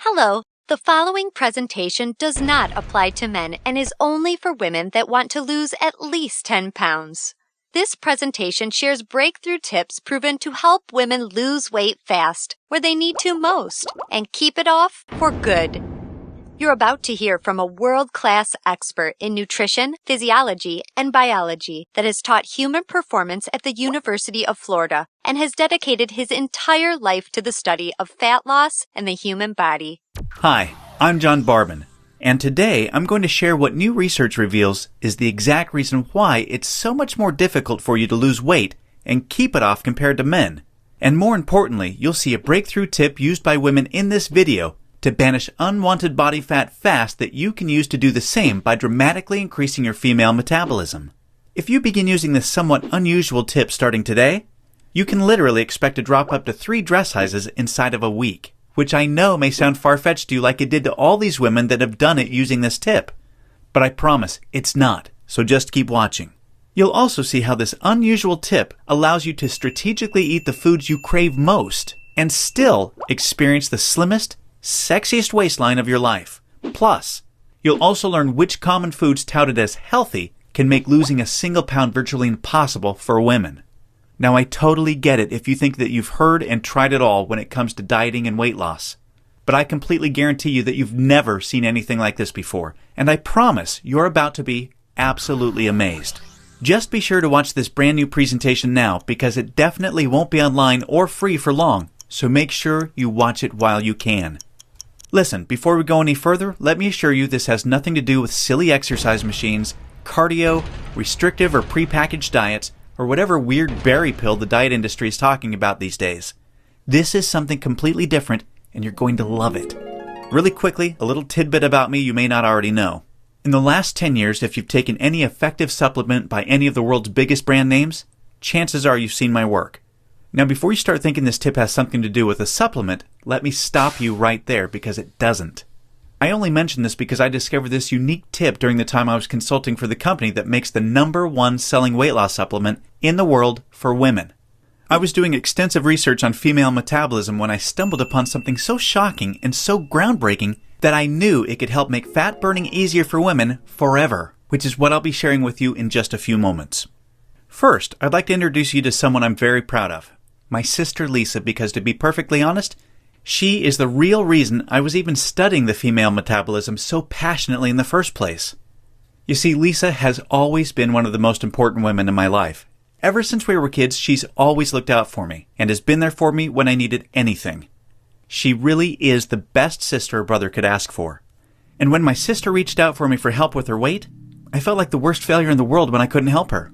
Hello, the following presentation does not apply to men and is only for women that want to lose at least 10 pounds. This presentation shares breakthrough tips proven to help women lose weight fast, where they need to most, and keep it off for good. You're about to hear from a world-class expert in nutrition, physiology, and biology that has taught human performance at the University of Florida and has dedicated his entire life to the study of fat loss and the human body. Hi, I'm John Barban, and today I'm going to share what new research reveals is the exact reason why it's so much more difficult for you to lose weight and keep it off compared to men. And more importantly, you'll see a breakthrough tip used by women in this video to banish unwanted body fat fast that you can use to do the same by dramatically increasing your female metabolism. If you begin using this somewhat unusual tip starting today, you can literally expect to drop up to 3 dress sizes inside of a week, which I know may sound far-fetched to you like it did to all these women that have done it using this tip. But I promise it's not, so just keep watching. You'll also see how this unusual tip allows you to strategically eat the foods you crave most and still experience the slimmest, sexiest waistline of your life. Plus, you'll also learn which common foods touted as healthy can make losing a single pound virtually impossible for women. Now, I totally get it if you think that you've heard and tried it all when it comes to dieting and weight loss. But I completely guarantee you that you've never seen anything like this before, and I promise you're about to be absolutely amazed. Just be sure to watch this brand new presentation now because it definitely won't be online or free for long, so make sure you watch it while you can. Listen, before we go any further, let me assure you this has nothing to do with silly exercise machines, cardio, restrictive or prepackaged diets, or whatever weird berry pill the diet industry is talking about these days. This is something completely different, and you're going to love it. Really quickly, a little tidbit about me you may not already know. In the last 10 years, if you've taken any effective supplement by any of the world's biggest brand names, chances are you've seen my work. Now, before you start thinking this tip has something to do with a supplement, let me stop you right there because it doesn't. I only mention this because I discovered this unique tip during the time I was consulting for the company that makes the #1 selling weight loss supplement in the world for women. I was doing extensive research on female metabolism when I stumbled upon something so shocking and so groundbreaking that I knew it could help make fat burning easier for women forever, which is what I'll be sharing with you in just a few moments. First, I'd like to introduce you to someone I'm very proud of. My sister Lisa, because to be perfectly honest, she is the real reason I was even studying the female metabolism so passionately in the first place. You see, Lisa has always been one of the most important women in my life. Ever since we were kids, she's always looked out for me and has been there for me when I needed anything. She really is the best sister a brother could ask for. And when my sister reached out for me for help with her weight, I felt like the worst failure in the world when I couldn't help her.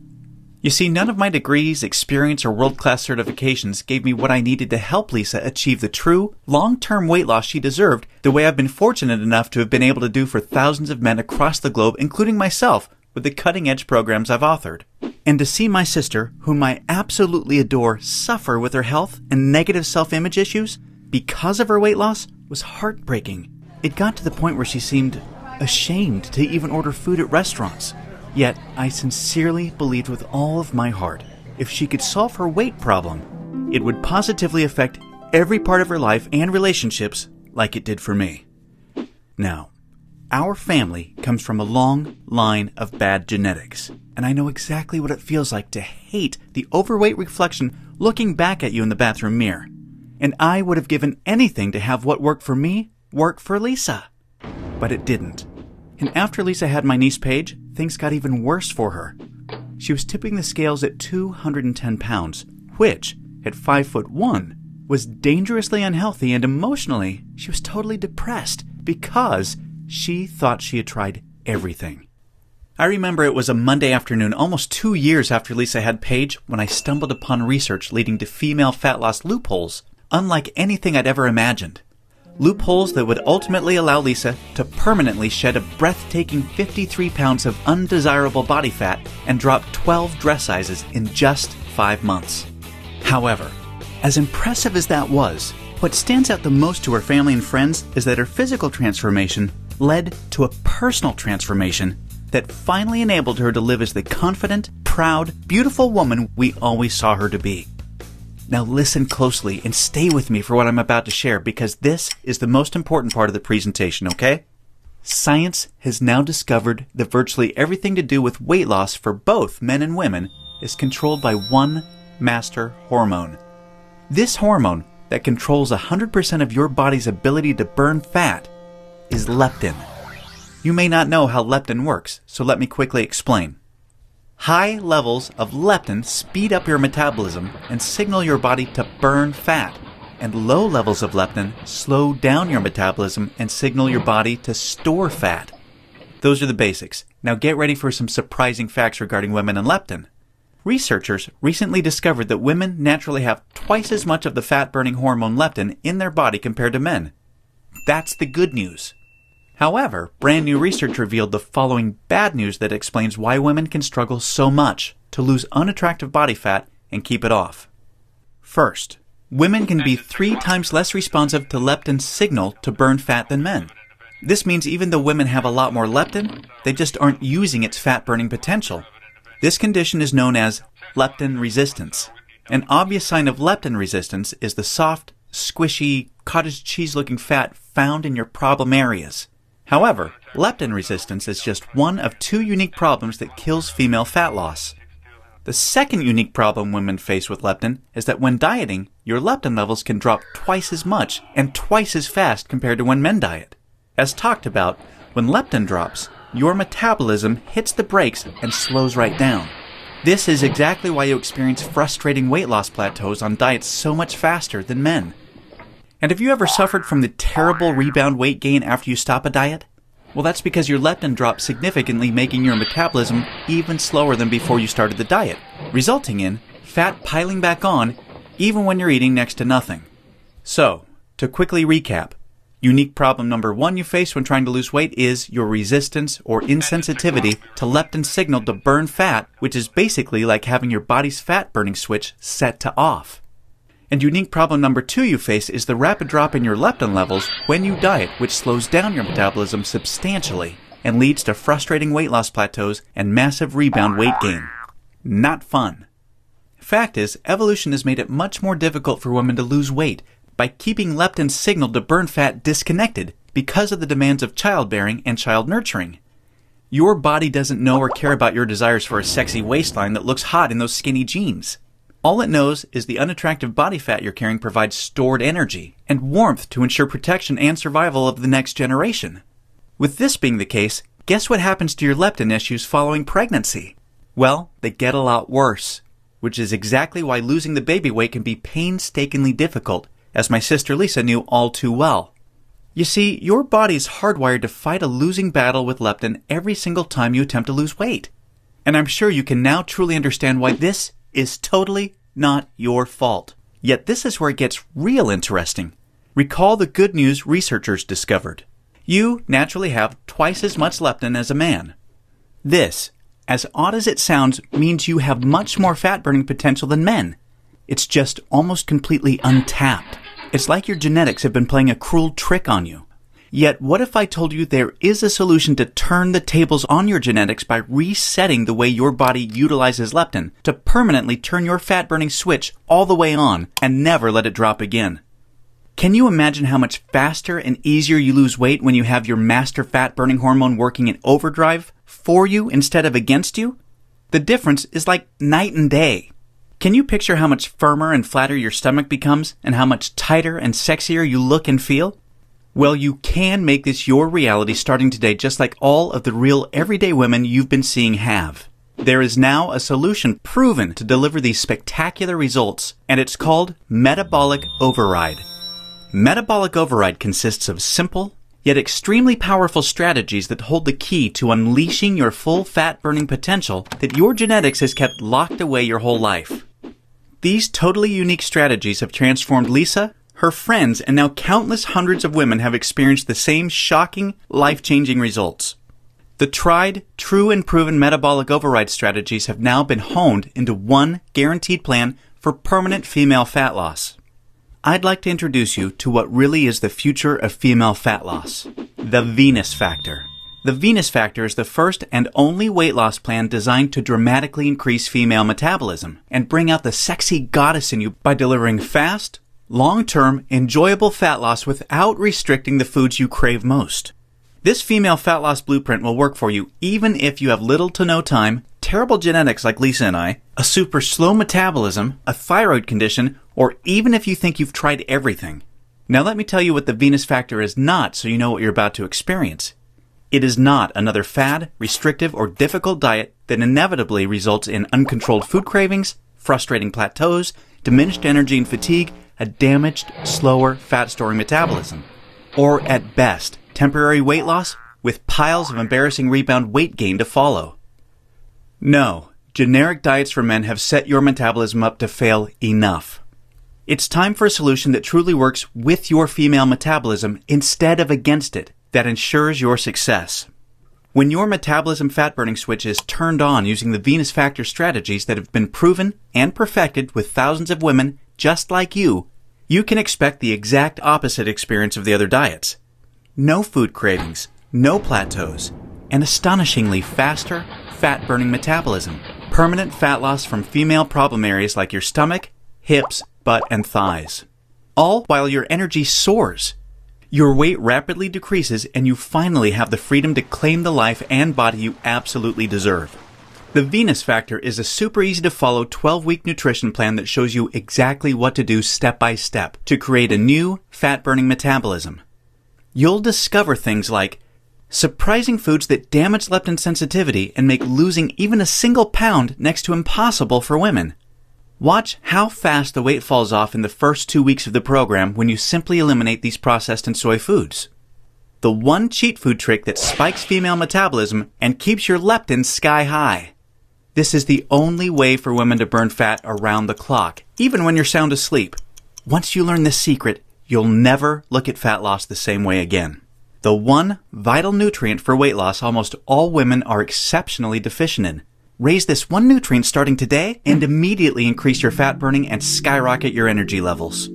You see, none of my degrees, experience, or world-class certifications gave me what I needed to help Lisa achieve the true, long-term weight loss she deserved the way I've been fortunate enough to have been able to do for thousands of men across the globe, including myself, with the cutting-edge programs I've authored. And to see my sister, whom I absolutely adore, suffer with her health and negative self-image issues because of her weight loss was heartbreaking. It got to the point where she seemed ashamed to even order food at restaurants. Yet, I sincerely believed with all of my heart, if she could solve her weight problem, it would positively affect every part of her life and relationships like it did for me. Now, our family comes from a long line of bad genetics, and I know exactly what it feels like to hate the overweight reflection looking back at you in the bathroom mirror. And I would have given anything to have what worked for me work for Lisa. But it didn't. And after Lisa had my niece Paige, things got even worse for her. She was tipping the scales at 210 pounds, which, at 5'1", was dangerously unhealthy, and emotionally, she was totally depressed because she thought she had tried everything. I remember it was a Monday afternoon, almost 2 years after Lisa had Paige, when I stumbled upon research leading to female fat loss loopholes, unlike anything I'd ever imagined. Loopholes that would ultimately allow Lisa to permanently shed a breathtaking 53 pounds of undesirable body fat and drop 12 dress sizes in just 5 months. However, as impressive as that was, what stands out the most to her family and friends is that her physical transformation led to a personal transformation that finally enabled her to live as the confident, proud, beautiful woman we always saw her to be. Now listen closely and stay with me for what I'm about to share because this is the most important part of the presentation, okay? Science has now discovered that virtually everything to do with weight loss for both men and women is controlled by one master hormone. This hormone that controls 100% of your body's ability to burn fat is leptin. You may not know how leptin works, so let me quickly explain. High levels of leptin speed up your metabolism and signal your body to burn fat, and low levels of leptin slow down your metabolism and signal your body to store fat. Those are the basics. Now get ready for some surprising facts regarding women and leptin. Researchers recently discovered that women naturally have twice as much of the fat-burning hormone leptin in their body compared to men. That's the good news. However, brand new research revealed the following bad news that explains why women can struggle so much to lose unattractive body fat and keep it off. First, women can be 3 times less responsive to leptin's signal to burn fat than men. This means even though women have a lot more leptin, they just aren't using its fat-burning potential. This condition is known as leptin resistance. An obvious sign of leptin resistance is the soft, squishy, cottage cheese-looking fat found in your problem areas. However, leptin resistance is just one of 2 unique problems that kills female fat loss. The second unique problem women face with leptin is that when dieting, your leptin levels can drop twice as much and twice as fast compared to when men diet. As talked about, when leptin drops, your metabolism hits the brakes and slows right down. This is exactly why you experience frustrating weight loss plateaus on diets so much faster than men. And have you ever suffered from the terrible rebound weight gain after you stop a diet? Well, that's because your leptin drops significantly, making your metabolism even slower than before you started the diet, resulting in fat piling back on even when you're eating next to nothing. So, to quickly recap, unique problem number 1 you face when trying to lose weight is your resistance or insensitivity to leptin's signal to burn fat, which is basically like having your body's fat-burning switch set to off. And unique problem number 2 you face is the rapid drop in your leptin levels when you diet, which slows down your metabolism substantially and leads to frustrating weight loss plateaus and massive rebound weight gain. Not fun. Fact is, evolution has made it much more difficult for women to lose weight by keeping leptin's signal to burn fat disconnected because of the demands of childbearing and child nurturing. Your body doesn't know or care about your desires for a sexy waistline that looks hot in those skinny jeans. All it knows is the unattractive body fat you're carrying provides stored energy and warmth to ensure protection and survival of the next generation. With this being the case, guess what happens to your leptin issues following pregnancy? Well, they get a lot worse, which is exactly why losing the baby weight can be painstakingly difficult, as my sister Lisa knew all too well. You see, your body is hardwired to fight a losing battle with leptin every single time you attempt to lose weight. And I'm sure you can now truly understand why this is totally not your fault. Yet this is where it gets real interesting. Recall the good news researchers discovered. You naturally have twice as much leptin as a man. This, as odd as it sounds, means you have much more fat-burning potential than men. It's just almost completely untapped. It's like your genetics have been playing a cruel trick on you. Yet, what if I told you there is a solution to turn the tables on your genetics by resetting the way your body utilizes leptin to permanently turn your fat-burning switch all the way on and never let it drop again? Can you imagine how much faster and easier you lose weight when you have your master fat-burning hormone working in overdrive for you instead of against you? The difference is like night and day. Can you picture how much firmer and flatter your stomach becomes and how much tighter and sexier you look and feel? Well, you can make this your reality starting today, just like all of the real everyday women you've been seeing have. There is now a solution proven to deliver these spectacular results, and it's called Metabolic Override. Metabolic Override consists of simple, yet extremely powerful strategies that hold the key to unleashing your full fat-burning potential that your genetics has kept locked away your whole life. These totally unique strategies have transformed Lisa, her friends, and now countless hundreds of women have experienced the same shocking, life-changing results. The tried, true, and proven metabolic override strategies have now been honed into one guaranteed plan for permanent female fat loss. I'd like to introduce you to what really is the future of female fat loss, the Venus Factor. The Venus Factor is the first and only weight loss plan designed to dramatically increase female metabolism and bring out the sexy goddess in you by delivering fast, long-term, enjoyable fat loss without restricting the foods you crave most. This female fat loss blueprint will work for you even if you have little to no time, terrible genetics like Lisa and I, a super slow metabolism, a thyroid condition, or even if you think you've tried everything. Now let me tell you what the Venus Factor is not so you know what you're about to experience. It is not another fad, restrictive, or difficult diet that inevitably results in uncontrolled food cravings, frustrating plateaus, diminished energy and fatigue, a damaged, slower, fat-storing metabolism. Or, at best, temporary weight loss with piles of embarrassing rebound weight gain to follow. No, generic diets for men have set your metabolism up to fail enough. It's time for a solution that truly works with your female metabolism instead of against it, that ensures your success. When your metabolism fat-burning switch is turned on using the Venus Factor strategies that have been proven and perfected with thousands of women just like you, you can expect the exact opposite experience of the other diets. No food cravings, no plateaus, an astonishingly faster, fat-burning metabolism, permanent fat loss from female problem areas like your stomach, hips, butt, and thighs. All while your energy soars. Your weight rapidly decreases and you finally have the freedom to claim the life and body you absolutely deserve. The Venus Factor is a super easy to follow 12-week nutrition plan that shows you exactly what to do step by step to create a new, fat-burning metabolism. You'll discover things like surprising foods that damage leptin sensitivity and make losing even a single pound next to impossible for women. Watch how fast the weight falls off in the first 2 weeks of the program when you simply eliminate these processed and soy foods. The one cheat food trick that spikes female metabolism and keeps your leptin sky high. This is the only way for women to burn fat around the clock, even when you're sound asleep. Once you learn this secret, you'll never look at fat loss the same way again. The one vital nutrient for weight loss almost all women are exceptionally deficient in. Raise this one nutrient starting today and immediately increase your fat burning and skyrocket your energy levels.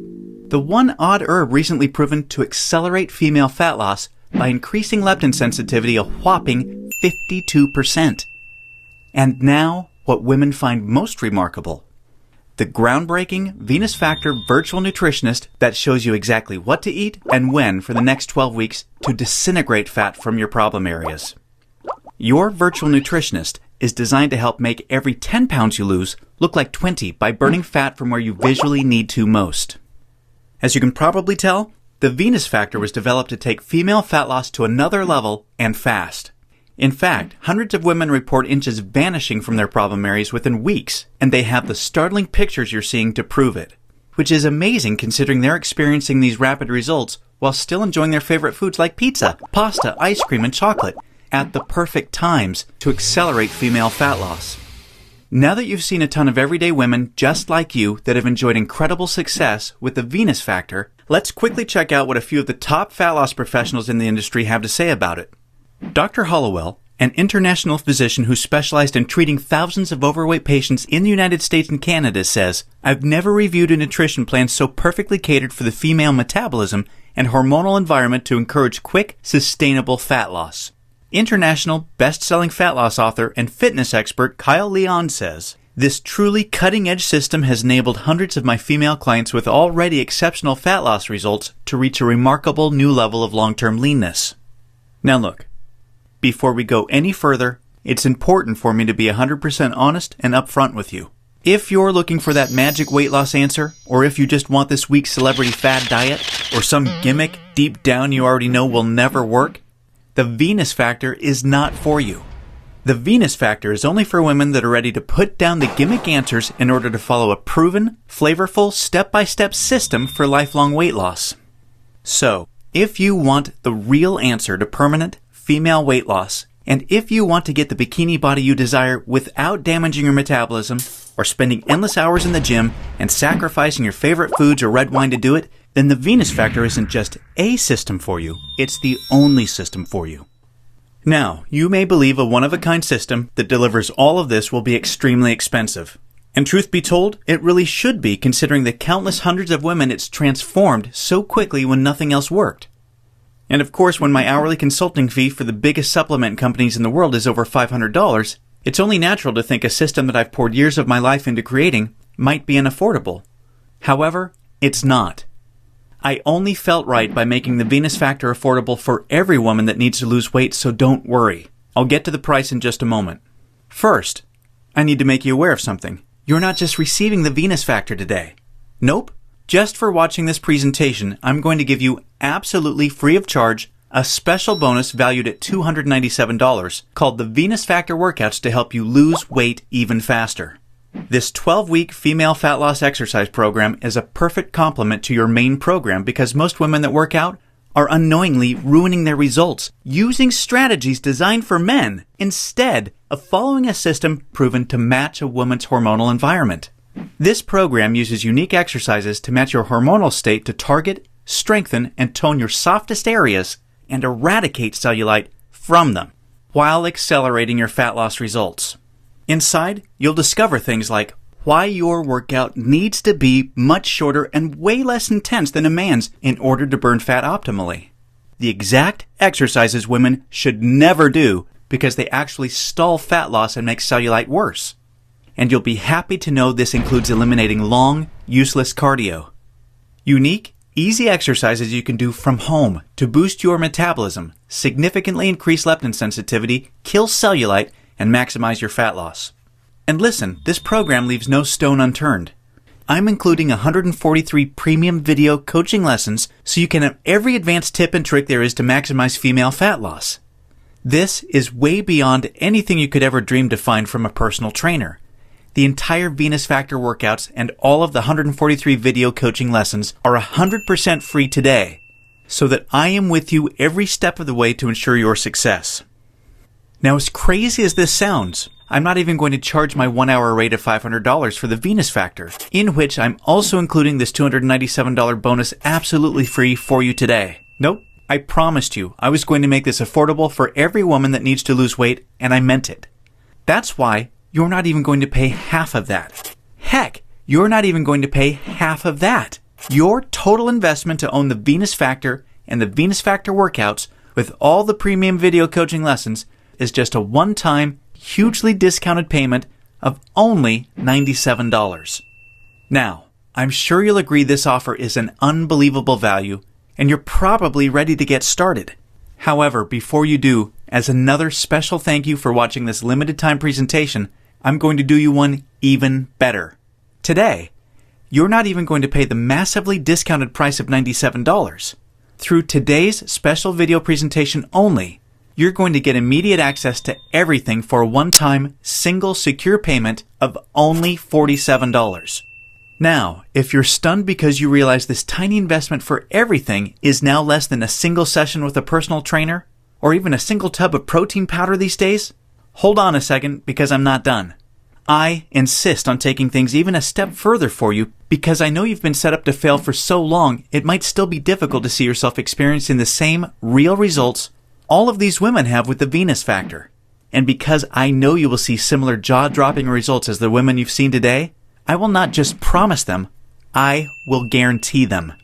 The one odd herb recently proven to accelerate female fat loss by increasing leptin sensitivity a whopping 52%. And now, what women find most remarkable. The groundbreaking Venus Factor virtual nutritionist that shows you exactly what to eat and when for the next 12 weeks to disintegrate fat from your problem areas. Your virtual nutritionist is designed to help make every 10 pounds you lose look like 20 by burning fat from where you visually need to most. As you can probably tell, the Venus Factor was developed to take female fat loss to another level and fast. In fact, hundreds of women report inches vanishing from their problem areas within weeks, and they have the startling pictures you're seeing to prove it, which is amazing considering they're experiencing these rapid results while still enjoying their favorite foods like pizza, pasta, ice cream, and chocolate at the perfect times to accelerate female fat loss. Now that you've seen a ton of everyday women just like you that have enjoyed incredible success with the Venus Factor, let's quickly check out what a few of the top fat loss professionals in the industry have to say about it. Dr. Hollowell, an international physician who specialized in treating thousands of overweight patients in the United States and Canada, says, "I've never reviewed a nutrition plan so perfectly catered for the female metabolism and hormonal environment to encourage quick, sustainable fat loss." International best-selling fat loss author and fitness expert Kyle Leon says, "This truly cutting-edge system has enabled hundreds of my female clients with already exceptional fat loss results to reach a remarkable new level of long-term leanness." Now look, before we go any further, it's important for me to be 100% honest and upfront with you. If you're looking for that magic weight loss answer, or if you just want this week's celebrity fad diet, or some gimmick deep down you already know will never work, the Venus Factor is not for you. The Venus Factor is only for women that are ready to put down the gimmick answers in order to follow a proven, flavorful, step-by-step system for lifelong weight loss. So, if you want the real answer to permanent female weight loss, and if you want to get the bikini body you desire without damaging your metabolism, or spending endless hours in the gym and sacrificing your favorite foods or red wine to do it, then the Venus Factor isn't just a system for you, it's the only system for you. Now, you may believe a one-of-a-kind system that delivers all of this will be extremely expensive. And truth be told, it really should be considering the countless hundreds of women it's transformed so quickly when nothing else worked. And of course, when my hourly consulting fee for the biggest supplement companies in the world is over $500, it's only natural to think a system that I've poured years of my life into creating might be unaffordable. However, it's not. I only felt right by making the Venus Factor affordable for every woman that needs to lose weight, so don't worry. I'll get to the price in just a moment. First, I need to make you aware of something. You're not just receiving the Venus Factor today. Nope. Just for watching this presentation, I'm going to give you absolutely free of charge a special bonus valued at $297 called the Venus Factor Workouts to help you lose weight even faster. This 12-week female fat loss exercise program is a perfect complement to your main program because most women that work out are unknowingly ruining their results using strategies designed for men instead of following a system proven to match a woman's hormonal environment. This program uses unique exercises to match your hormonal state to target, strengthen, and tone your softest areas and eradicate cellulite from them while accelerating your fat loss results. Inside, you'll discover things like why your workout needs to be much shorter and way less intense than a man's in order to burn fat optimally. The exact exercises women should never do because they actually stall fat loss and make cellulite worse. And you'll be happy to know this includes eliminating long, useless cardio. Unique, easy exercises you can do from home to boost your metabolism, significantly increase leptin sensitivity, kill cellulite, and maximize your fat loss. And listen, this program leaves no stone unturned. I'm including 143 premium video coaching lessons so you can have every advanced tip and trick there is to maximize female fat loss. This is way beyond anything you could ever dream to find from a personal trainer. The entire Venus Factor workouts and all of the 143 video coaching lessons are 100% free today, so that I am with you every step of the way to ensure your success. Now, as crazy as this sounds, I'm not even going to charge my 1-hour rate of $500 for the Venus Factor, in which I'm also including this $297 bonus absolutely free for you today. Nope, I promised you I was going to make this affordable for every woman that needs to lose weight, and I meant it. That's why you're not even going to pay half of that. Heck, you're not even going to pay half of that. Your total investment to own the Venus Factor and the Venus Factor workouts with all the premium video coaching lessons is just a one-time, hugely discounted payment of only $97. Now, I'm sure you'll agree this offer is an unbelievable value, and you're probably ready to get started. However, before you do, as another special thank you for watching this limited time presentation, I'm going to do you one even better. Today, you're not even going to pay the massively discounted price of $97. Through today's special video presentation only, you're going to get immediate access to everything for a one-time, single, secure payment of only $47. Now, if you're stunned because you realize this tiny investment for everything is now less than a single session with a personal trainer, or even a single tub of protein powder these days, hold on a second because I'm not done. I insist on taking things even a step further for you because I know you've been set up to fail for so long it might still be difficult to see yourself experiencing the same real results all of these women have with the Venus Factor. And because I know you will see similar jaw-dropping results as the women you've seen today, I will not just promise them, I will guarantee them.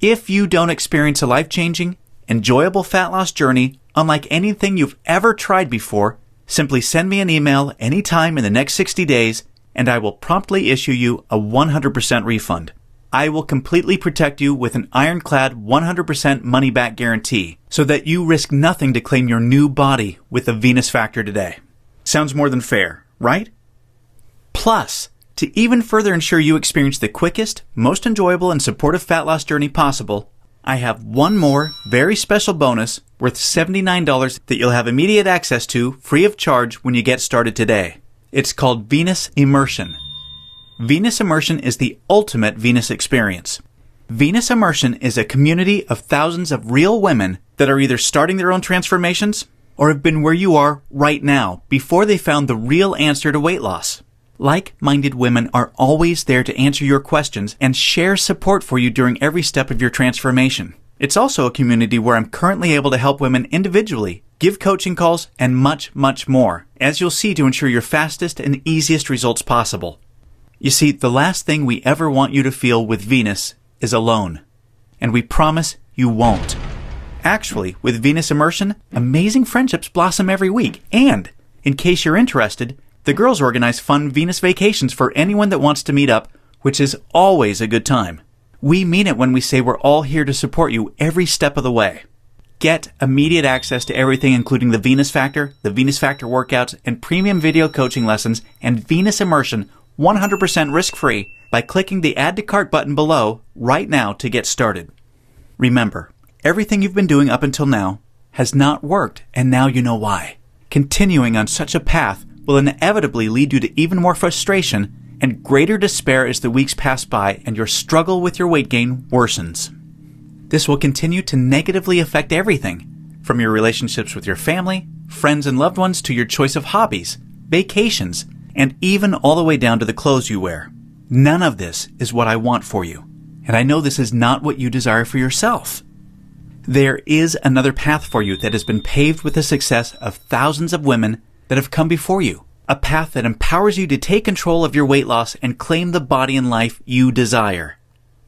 If you don't experience a life-changing, enjoyable fat loss journey unlike anything you've ever tried before, simply send me an email anytime in the next 60 days and I will promptly issue you a 100% refund. I will completely protect you with an ironclad 100% money-back guarantee so that you risk nothing to claim your new body with the Venus Factor today. Sounds more than fair, right? Plus, to even further ensure you experience the quickest, most enjoyable, and supportive fat loss journey possible, I have one more very special bonus worth $79 that you'll have immediate access to free of charge when you get started today. It's called Venus Immersion. Venus Immersion is the ultimate Venus experience. Venus Immersion is a community of thousands of real women that are either starting their own transformations or have been where you are right now before they found the real answer to weight loss. Like-minded women are always there to answer your questions and share support for you during every step of your transformation. It's also a community where I'm currently able to help women individually, give coaching calls, and much, much more, as you'll see to ensure your fastest and easiest results possible. You see, the last thing we ever want you to feel with Venus is alone. And we promise you won't. Actually, with Venus Immersion, amazing friendships blossom every week. And, in case you're interested, the girls organize fun Venus vacations for anyone that wants to meet up, which is always a good time. We mean it when we say we're all here to support you every step of the way. Get immediate access to everything, including the Venus Factor workouts, and premium video coaching lessons, and Venus Immersion 100% risk-free by clicking the Add to Cart button below right now to get started. Remember, everything you've been doing up until now has not worked, and now you know why. Continuing on such a path will inevitably lead you to even more frustration and greater despair as the weeks pass by and your struggle with your weight gain worsens. This will continue to negatively affect everything, from your relationships with your family, friends and loved ones, to your choice of hobbies, vacations, and even all the way down to the clothes you wear. None of this is what I want for you, and I know this is not what you desire for yourself. There is another path for you that has been paved with the success of thousands of women that have come before you. A path that empowers you to take control of your weight loss and claim the body and life you desire.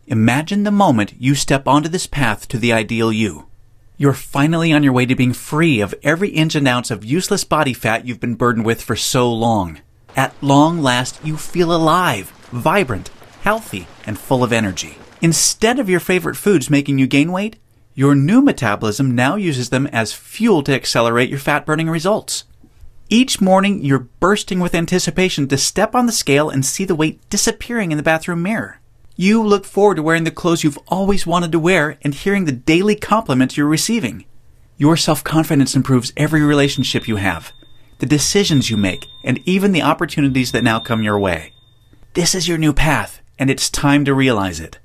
Imagine the moment you step onto this path to the ideal you. You're finally on your way to being free of every inch and ounce of useless body fat you've been burdened with for so long. At long last, you feel alive, vibrant, healthy, and full of energy. Instead of your favorite foods making you gain weight, your new metabolism now uses them as fuel to accelerate your fat-burning results. Each morning, you're bursting with anticipation to step on the scale and see the weight disappearing in the bathroom mirror. You look forward to wearing the clothes you've always wanted to wear and hearing the daily compliments you're receiving. Your self-confidence improves every relationship you have, the decisions you make, and even the opportunities that now come your way. This is your new path, and it's time to realize it.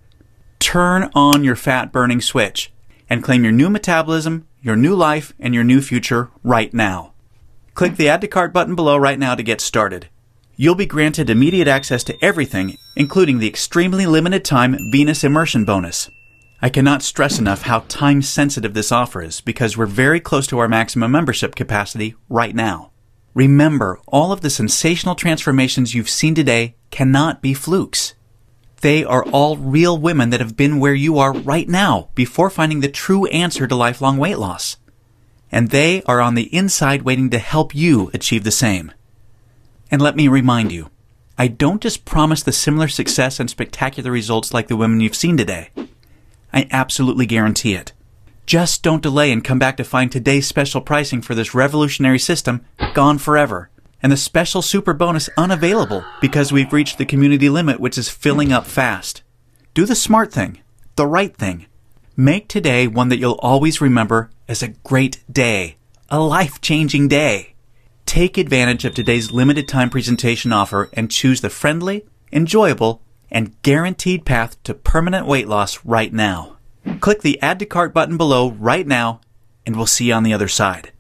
Turn on your fat-burning switch and claim your new metabolism, your new life, and your new future right now. Click the Add to Cart button below right now to get started. You'll be granted immediate access to everything, including the extremely limited time Venus Immersion bonus. I cannot stress enough how time-sensitive this offer is because we're very close to our maximum membership capacity right now. Remember, all of the sensational transformations you've seen today cannot be flukes. They are all real women that have been where you are right now before finding the true answer to lifelong weight loss. And they are on the inside waiting to help you achieve the same. And let me remind you, I don't just promise the similar success and spectacular results like the women you've seen today. I absolutely guarantee it. Just don't delay and come back to find today's special pricing for this revolutionary system gone forever, and the special super bonus unavailable because we've reached the community limit, which is filling up fast. Do the smart thing, the right thing. Make today one that you'll always remember as a great day, a life-changing day. Take advantage of today's limited time presentation offer and choose the friendly, enjoyable, and guaranteed path to permanent weight loss right now. Click the Add to Cart button below right now, and we'll see you on the other side.